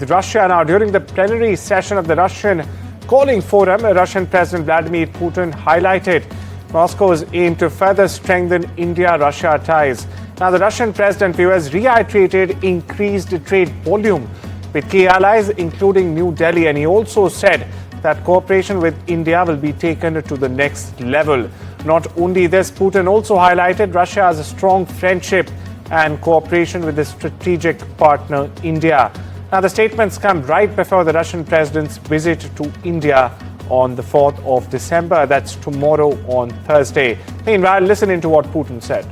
Russia now, during the plenary session of the Russian Calling Forum, Russian President Vladimir Putin highlighted Moscow's aim to further strengthen India-Russia ties. Now, the Russian president, viewers, reiterated increased trade volume with key allies, including New Delhi, and he also said that cooperation with India will be taken to the next level. Not only this, Putin also highlighted Russia as a strong friendship and cooperation with the strategic partner India. Now, the statements come right before the Russian president's visit to India on the 4th of December. That's tomorrow on Thursday. Meanwhile, listen into what Putin said.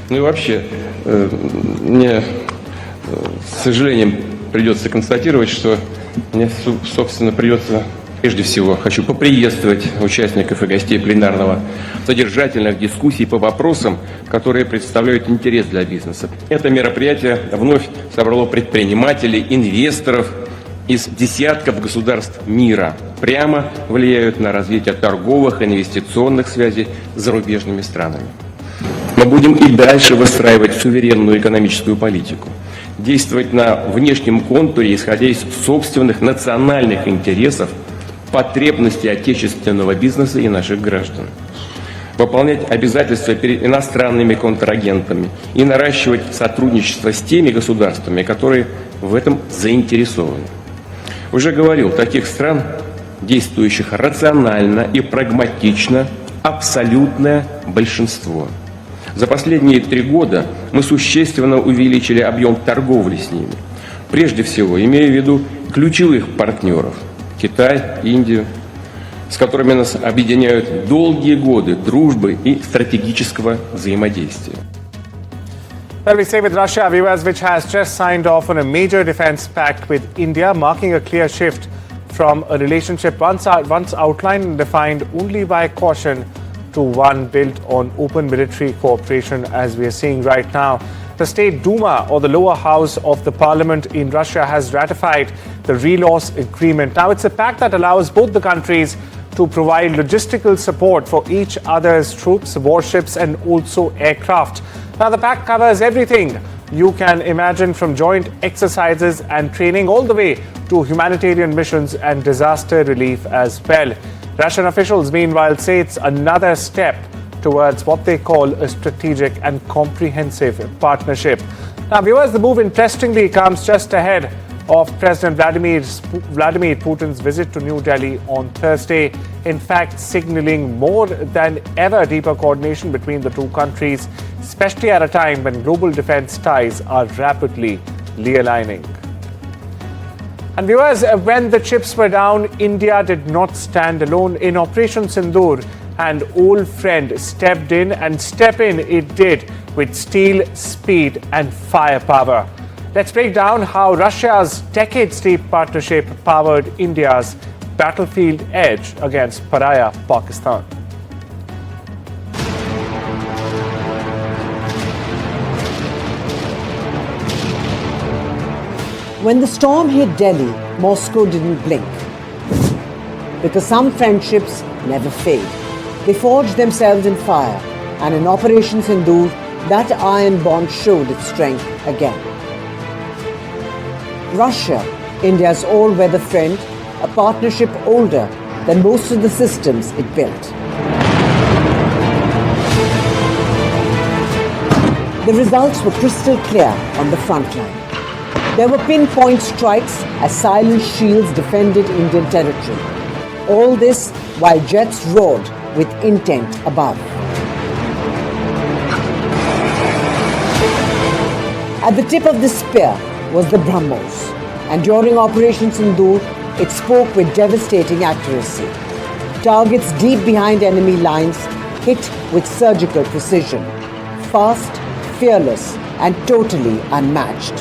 Ну и вообще, мне с сожалением придется констатировать, что мне, собственно, придется, прежде всего, хочу поприветствовать участников и гостей пленарного содержательных дискуссий по вопросам, которые представляют интерес для бизнеса. Это мероприятие вновь собрало предпринимателей, инвесторов из десятков государств мира, прямо влияют на развитие торговых и инвестиционных связей с зарубежными странами. Мы будем и дальше выстраивать суверенную экономическую политику, действовать на внешнем контуре, исходя из собственных национальных интересов, потребностей отечественного бизнеса и наших граждан, выполнять обязательства перед иностранными контрагентами и наращивать сотрудничество с теми государствами, которые в этом заинтересованы. Уже говорил, таких стран, действующих рационально и прагматично, абсолютное большинство. За последние 3 года мы существенно увеличили объем торговли с ними. Прежде всего, имея в виду ключевых партнеров – Китай, Индию, с которыми нас объединяют долгие годы дружбы и стратегического взаимодействия. Well, we stay with Russia, viewers, which has just signed off on a major defense pact with India, marking a clear shift from a relationship once outlined and defined only by caution to one built on open military cooperation, as we are seeing right now. The State Duma, or the lower house of the parliament in Russia, has ratified the Reloss Agreement. Now, it's a pact that allows both the countries to provide logistical support for each other's troops, warships, and also aircraft. Now, the pact covers everything you can imagine, from joint exercises and training all the way to humanitarian missions and disaster relief as well. Russian officials, meanwhile, say it's another step towards what they call a strategic and comprehensive partnership. Now, viewers, the move interestingly comes just ahead of President Vladimir Putin's visit to New Delhi on Thursday, in fact signaling more than ever deeper coordination between the two countries, especially at a time when global defense ties are rapidly realigning. And viewers, when the chips were down, India did not stand alone. In Operation Sindoor, an old friend stepped in, and step in it did with steel, speed and firepower. Let's break down how Russia's decades-deep partnership powered India's battlefield edge against pariah Pakistan. When the storm hit Delhi, Moscow didn't blink. Because some friendships never fade. They forged themselves in fire, and in Operation Sindoor, that iron bond showed its strength again. Russia, India's all-weather friend, a partnership older than most of the systems it built. The results were crystal clear on the front line. There were pinpoint strikes as silent shields defended Indian territory. All this while jets roared with intent above. At the tip of the spear was the BrahMos, and during Operation Sindoor, it spoke with devastating accuracy. Targets deep behind enemy lines hit with surgical precision, fast, fearless, and totally unmatched.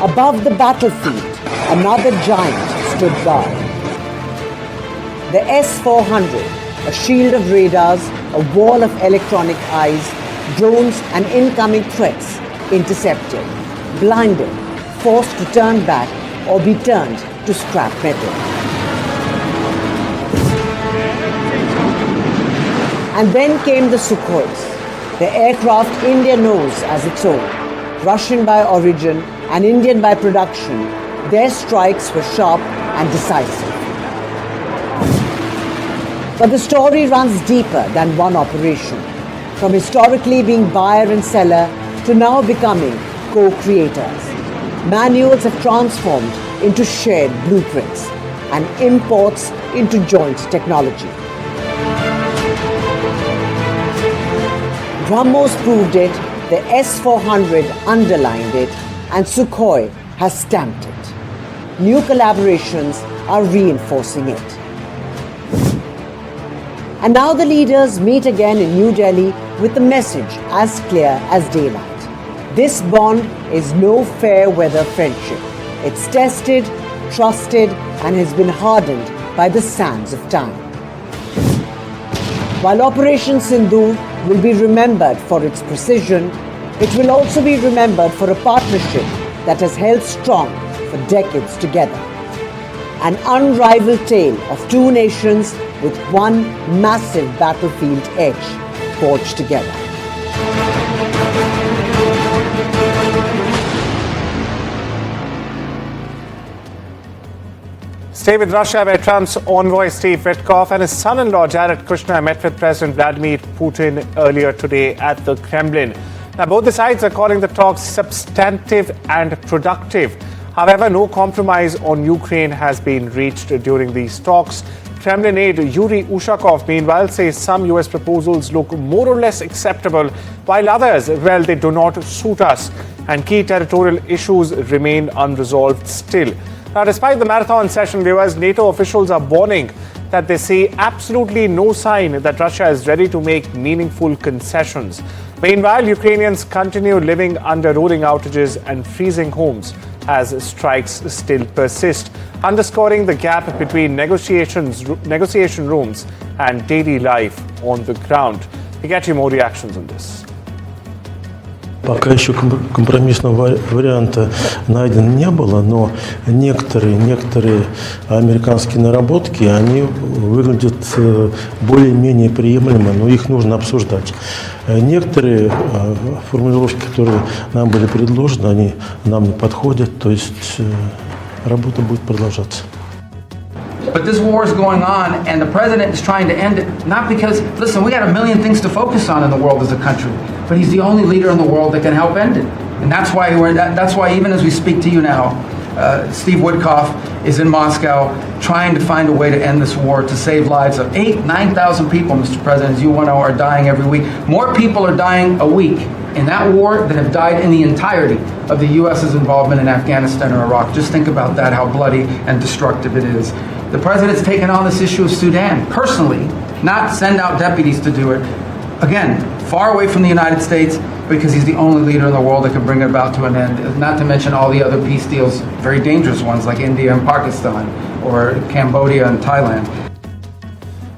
Above the battlefield, another giant stood guard. The S-400, a shield of radars, a wall of electronic eyes, drones and incoming threats intercepted, blinded, forced to turn back or be turned to scrap metal. And then came the Sukhois, the aircraft India knows as its own, Russian by origin and Indian by production, their strikes were sharp and decisive. But the story runs deeper than one operation, from historically being buyer and seller to now becoming co-creators. Manuals have transformed into shared blueprints and imports into joint technology. BrahMos proved it, the S-400 underlined it, and Sukhoi has stamped it. New collaborations are reinforcing it. And now the leaders meet again in New Delhi with the message as clear as daylight. This bond is no fair weather friendship. It's tested, trusted, and has been hardened by the sands of time. While Operation Sindoor will be remembered for its precision, it will also be remembered for a partnership that has held strong for decades together. An unrivaled tale of two nations with one massive battlefield edge forged together. Stay with Russia, where Trump's envoy Steve Witkoff and his son-in-law Jared Kushner met with President Vladimir Putin earlier today at the Kremlin. Now, both the sides are calling the talks substantive and productive. However, no compromise on Ukraine has been reached during these talks. Kremlin aide Yuri Ushakov, meanwhile, says some US proposals look more or less acceptable, while others, well, they do not suit us, and key territorial issues remain unresolved still. Now, despite the marathon session, viewers, NATO officials are warning that they see absolutely no sign that Russia is ready to make meaningful concessions. Meanwhile, Ukrainians continue living under rolling outages and freezing homes as strikes still persist, underscoring the gap between negotiation rooms and daily life on the ground. We get you more reactions on this. Пока еще компромиссного варианта найдено не было, но некоторые американские наработки, они выглядят более-менее приемлемо, но их нужно обсуждать. Некоторые формулировки, которые нам были предложены, они нам не подходят, то есть работа будет продолжаться. But this war is going on, and the president is trying to end it, not because, listen, we got a million things to focus on in the world as a country, but he's the only leader in the world that can help end it. And that's why even as we speak to you now, Steve Witkoff is in Moscow trying to find a way to end this war, to save lives of 9,000 people, Mr. President, as you know, are dying every week. More people are dying a week in that war than have died in the entirety of the U.S.'s involvement in Afghanistan or Iraq. Just think about that, how bloody and destructive it is. The president's taken on this issue of Sudan personally, not send out deputies to do it. Again, far away from the United States, because he's the only leader in the world that can bring it about to an end, not to mention all the other peace deals, very dangerous ones like India and Pakistan, or Cambodia and Thailand.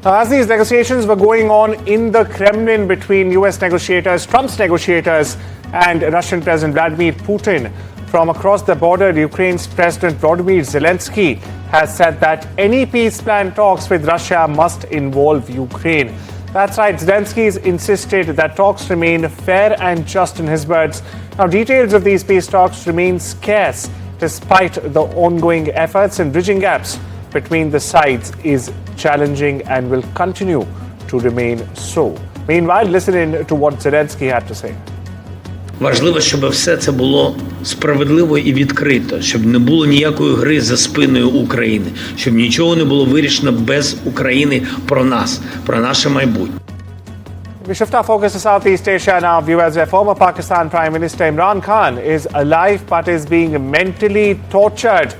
As these negotiations were going on in the Kremlin between US negotiators, Trump's negotiators, and Russian President Vladimir Putin, from across the border, Ukraine's President Volodymyr Zelensky has said that any peace plan talks with Russia must involve Ukraine. That's right, Zelensky's insisted that talks remain fair and just, in his words. Now, details of these peace talks remain scarce despite the ongoing efforts, and bridging gaps between the sides is challenging and will continue to remain so. Meanwhile, listen in to what Zelensky had to say. Важливо, щоб все це було справедливо і відкрито, щоб не було ніякої гри за спиною України, щоб нічого не було вирішено без України про нас, про наше майбутнє. We shift our focus to Southeast Asia now, viewers, where former Pakistan Prime Minister Imran Khan is alive but is being mentally tortured,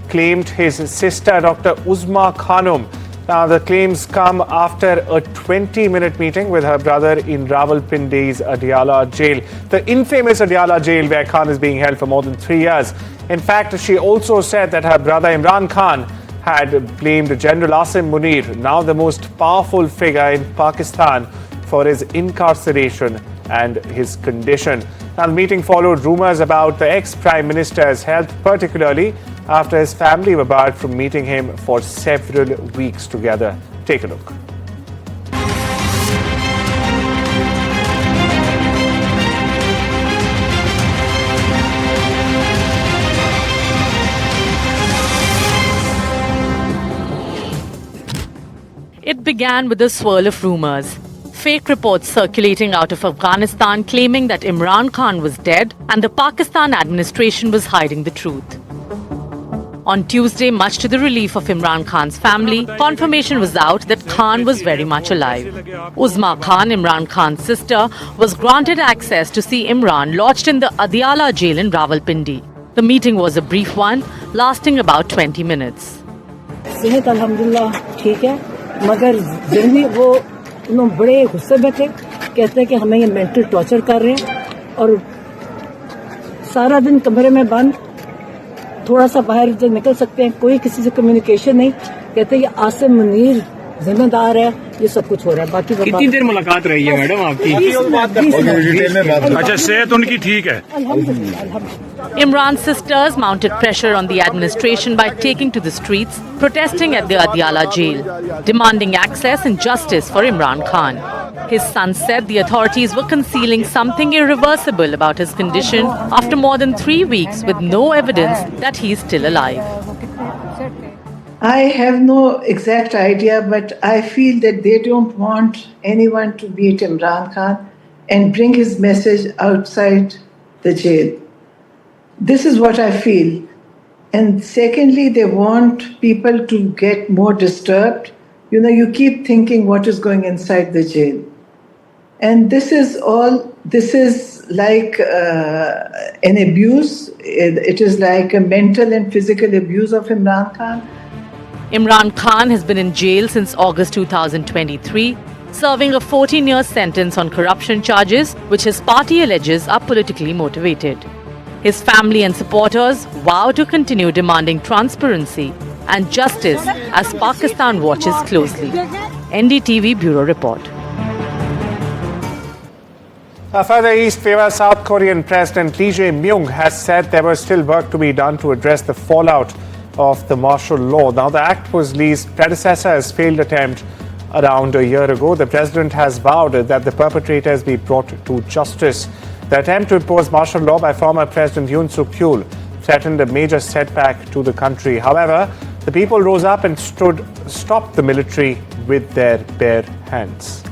claimed his sister, Dr. Uzma Khanum. Now, the claims come after a 20-minute meeting with her brother in Rawalpindi's Adiala jail, the infamous Adiala jail where Khan is being held for more than 3 years. In fact, she also said that her brother Imran Khan had blamed General Asim Munir, now the most powerful figure in Pakistan, for his incarceration and his condition. Now, the meeting followed rumors about the ex-Prime Minister's health, particularly after his family were barred from meeting him for several weeks together. Take a look. began with a swirl of rumors. Fake reports circulating out of Afghanistan claiming that Imran Khan was dead and the Pakistan administration was hiding the truth. On Tuesday, much to the relief of Imran Khan's family, confirmation was out that Khan was very much alive. Uzma Khan, Imran Khan's sister, was granted access to see Imran lodged in the Adiala jail in Rawalpindi. The meeting was a brief one, lasting about 20 minutes. सेहत अल्हम्दुलिल्लाह ठीक है, मगर ज़हनी वो उन्होंने बड़े गुस्से में थे, कहते हैं कि हमें ये मेंटल टॉर्चर कर रहे हैं और सारा दिन कमरे में बंद, थोड़ा सा बाहर जो निकल सकते हैं, कोई किसी से कम्युनिकेशन नहीं, कहते हैं ये आसिम मुनीर जिम्मेदार है, ये सब कुछ हो रहा है। बाकी कितनी देर मुलाकात रही है मैडम आपकी? अच्छा, सेहत उनकी ठीक है? Imran's sisters mounted pressure on the administration by taking to the streets, protesting at the Adiala jail, demanding access and justice for Imran Khan. His son said the authorities were concealing something irreversible about his condition after more than 3 weeks with no evidence that he is still alive. I have no exact idea, but I feel that they don't want anyone to beat Imran Khan and bring his message outside the jail. This is what I feel. And secondly, they want people to get more disturbed. You know, you keep thinking what is going inside the jail. And this is like an abuse. It is like a mental and physical abuse of Imran Khan. Imran Khan has been in jail since August 2023, serving a 14-year sentence on corruption charges, which his party alleges are politically motivated. His family and supporters vow to continue demanding transparency and justice as Pakistan watches closely. NDTV Bureau Report. Further east, famous South Korean President Lee Jae-myung has said there was still work to be done to address the fallout of the martial law. Now, the act was Lee's predecessor's failed attempt around a year ago. The president has vowed that the perpetrators be brought to justice. The attempt to impose martial law by former President Yoon Suk-yeol threatened a major setback to the country. However, the people rose up and stopped the military with their bare hands.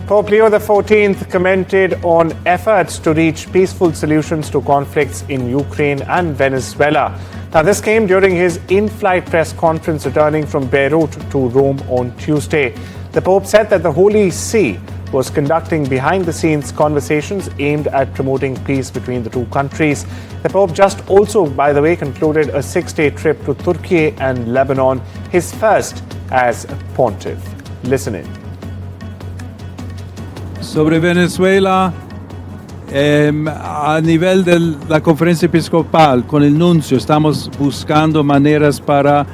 Pope Leo XIV commented on efforts to reach peaceful solutions to conflicts in Ukraine and Venezuela. Now, this came during his in-flight press conference returning from Beirut to Rome on Tuesday. The Pope said that the Holy See was conducting behind-the-scenes conversations aimed at promoting peace between the two countries. The Pope just also, by the way, concluded a 6-day trip to Turkey and Lebanon, his first as pontiff. Listen in. Sobre Venezuela, a nivel de la conferencia episcopal, con el nuncio, estamos buscando maneras para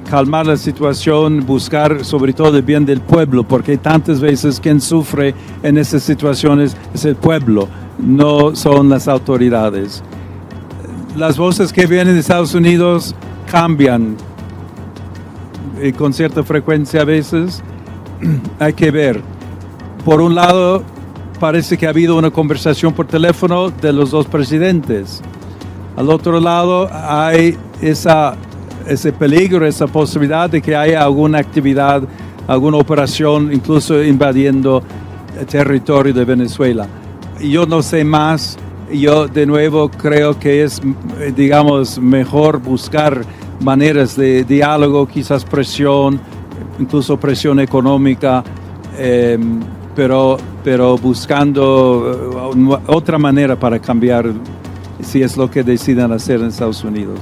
calmar la situación, buscar sobre todo el bien del pueblo, porque tantas veces quien sufre en esas situaciones es el pueblo, no son las autoridades. Las voces que vienen de Estados Unidos cambian con cierta frecuencia a veces. Hay que ver. Por un lado, parece que ha habido una conversación por teléfono de los dos presidentes. Al otro lado, hay ese peligro, esa posibilidad de que haya alguna actividad, alguna operación, incluso invadiendo el territorio de Venezuela. Yo no sé más. Yo, de nuevo, creo que es, digamos, mejor buscar maneras de diálogo, quizás presión, incluso presión económica, pero buscando otra manera para cambiar, si es lo que decidan hacer en Estados Unidos.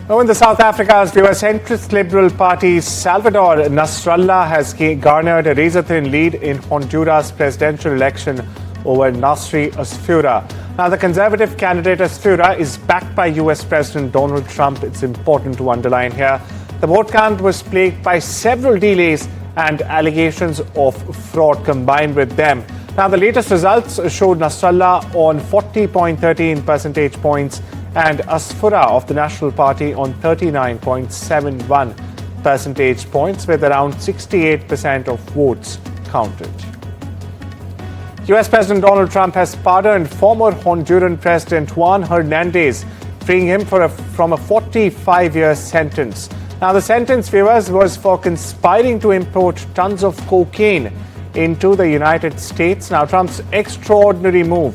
Now, in the South Africa's centrist Liberal Party, Salvador Nasrallah has garnered a razor-thin lead in Honduras' presidential election over Nasri Asfura. Now, the conservative candidate Asfura is backed by US President Donald Trump. It's important to underline here. The vote count was plagued by several delays and allegations of fraud combined with them. Now, the latest results showed Nasrallah on 40.13 percentage points and Asfura of the National Party on 39.71 percentage points, with around 68% of votes counted. US President Donald Trump has pardoned former Honduran President Juan Hernandez, freeing him from a 45-year sentence. Now, the sentence, viewers, was for conspiring to import tons of cocaine into the United States. Now, Trump's extraordinary move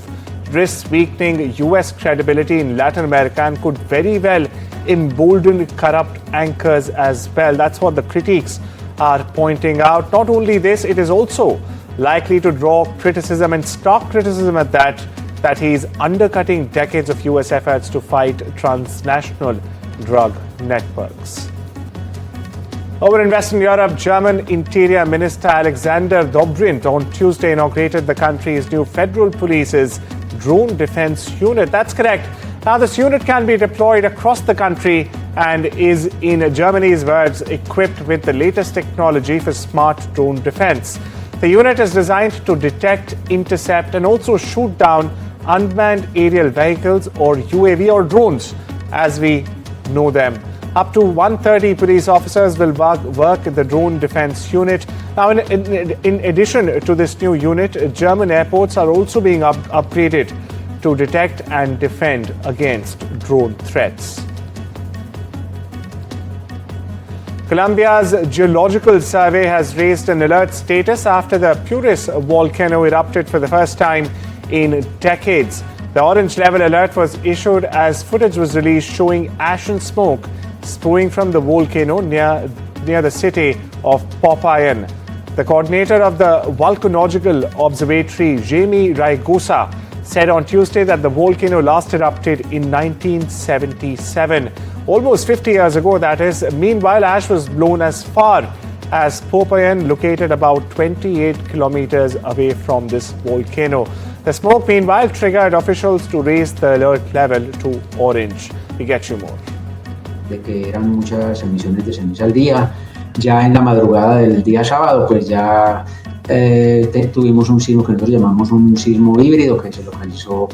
risks weakening U.S. credibility in Latin America and could very well embolden corrupt anchors as well. That's what the critics are pointing out. Not only this, it is also likely to draw criticism, and stark criticism at that he's undercutting decades of U.S. efforts to fight transnational drug networks. Over in Western Europe, German Interior Minister Alexander Dobrindt on Tuesday inaugurated the country's new federal police's drone defense unit. That's correct. Now, this unit can be deployed across the country and is, in Germany's words, equipped with the latest technology for smart drone defense. The unit is designed to detect, intercept, and also shoot down unmanned aerial vehicles, or UAV, or drones, as we know them. Up to 130 police officers will work in the drone defense unit. Now, in addition to this new unit, German airports are also being upgraded to detect and defend against drone threats. Colombia's geological survey has raised an alert status after the Puris volcano erupted for the first time in decades. The orange level alert was issued as footage was released showing ash and smoke spewing from the volcano near the city of Popayan. The coordinator of the Volcanological Observatory, Jaime Raigosa, said on Tuesday that the volcano last erupted in 1977. Almost 50 years ago, that is. Meanwhile, ash was blown as far as Popayan, located about 28 kilometers away from this volcano. The smoke, meanwhile, triggered officials to raise the alert level to orange. We get you more. De que eran muchas emisiones de ceniza al día. Ya en la madrugada del día sábado, pues ya tuvimos un sismo que nosotros llamamos un sismo híbrido, que se localizó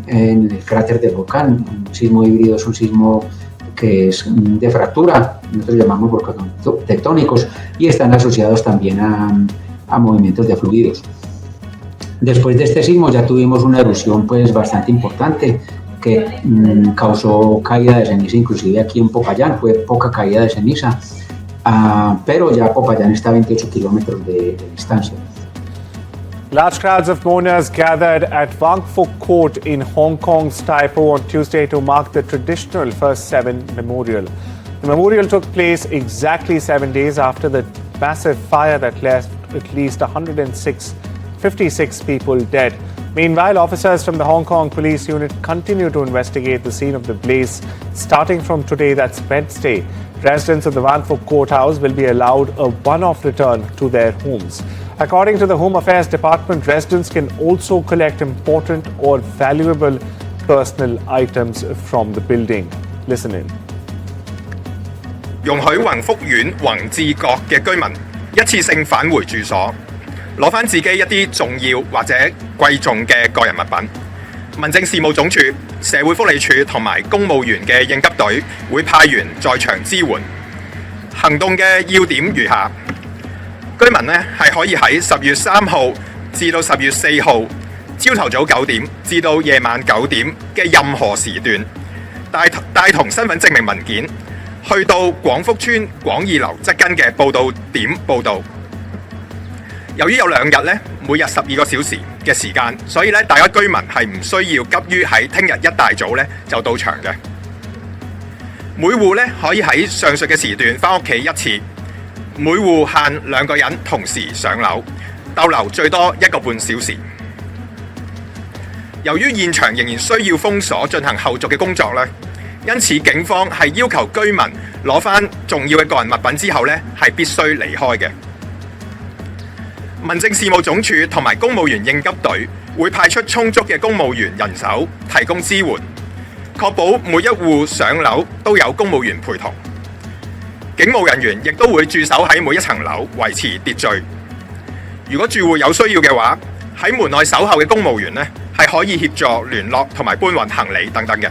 en el cráter del volcán. Un sismo híbrido es un sismo que es de fractura, nosotros llamamos volcanes tectónicos, y están asociados también a movimientos de fluidos. Después de este sismo ya tuvimos una erupción pues bastante importante que causó caída de ceniza, inclusive aquí en Popayán fue poca caída de ceniza, pero ya Popayán está a 28 kilómetros de distancia. Large crowds of mourners gathered at Wang Fuk Court in Hong Kong's Tai Po on Tuesday to mark the traditional First Seven Memorial. The memorial took place exactly 7 days after the massive fire that left at least 56 people dead. Meanwhile, officers from the Hong Kong Police Unit continue to investigate the scene of the blaze. Starting from today, that's Wednesday, residents of the Wang Fuk Courthouse will be allowed a one-off return to their homes. According to the Home Affairs Department, residents can also collect important or valuable personal items from the building. Listen in. 容許宏福苑宏志閣嘅居民一次性返回住所，攞返自己一啲重要或者貴重嘅個人物品。民政事務總署、社會福利署同埋公務員嘅應急隊會派員在場支援。行動嘅要點如下：居民呢係可以喺10月3號至到10月4號朝頭早9點至到夜晚9點嘅任何時段，帶同身份證明文件，去到廣福邨廣義樓側根嘅報到點報到。由於有2日咧，每日12個小時嘅時間，所以咧大家居民係唔需要急於喺聽日一大早咧就到場嘅。每戶咧可以喺上述嘅時段返屋企一次，每戶限2個人同時上樓，逗留最多1個半小時。由於現場仍然需要封鎖進行後續嘅工作咧，因此警方係要求居民攞返重要嘅個人物品之後咧係必須離開嘅。民政事務總署同埋公務員應急隊會派出充足嘅公務員人手提供支援，確保每一戶上樓都有公務員陪同。警務人員亦都會駐守喺每一層樓維持秩序。如果住戶有需要嘅話，喺門內守候嘅公務員呢係可以協助聯絡同埋搬運行李等等嘅。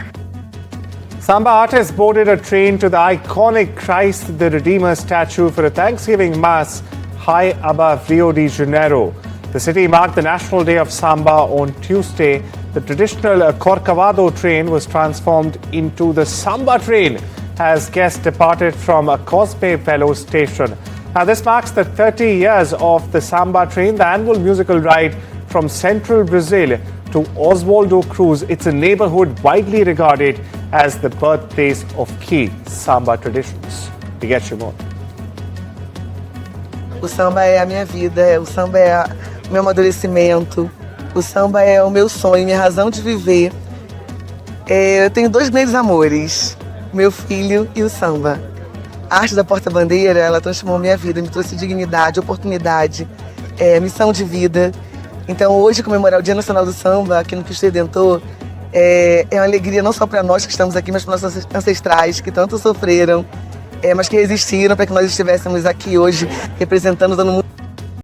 Samba artists boarded a train to the iconic Christ the Redeemer statue for a Thanksgiving Mass high above Rio de Janeiro. The city marked the National Day of Samba on Tuesday. The traditional Corcovado train was transformed into the samba train as guests departed from a Cospe Velo station. Now, this marks the 30 years of the samba train, the annual musical ride from central Brazil to Oswaldo Cruz. It's a neighborhood widely regarded as the birthplace of key samba traditions. We get you more. O samba é a minha vida, o samba é o meu amadurecimento, o samba é o meu sonho, minha razão de viver. Eu tenho dois grandes amores, meu filho e o samba. A arte da porta-bandeira, ela transformou minha vida, me trouxe dignidade, oportunidade, missão de vida. Então hoje comemorar o Dia Nacional do Samba aqui no Cristo Redentor é uma alegria não só para nós que estamos aqui, mas para nossos ancestrais que tanto sofreram, mas que resistiram para que nós estivéssemos aqui hoje representando todo mundo.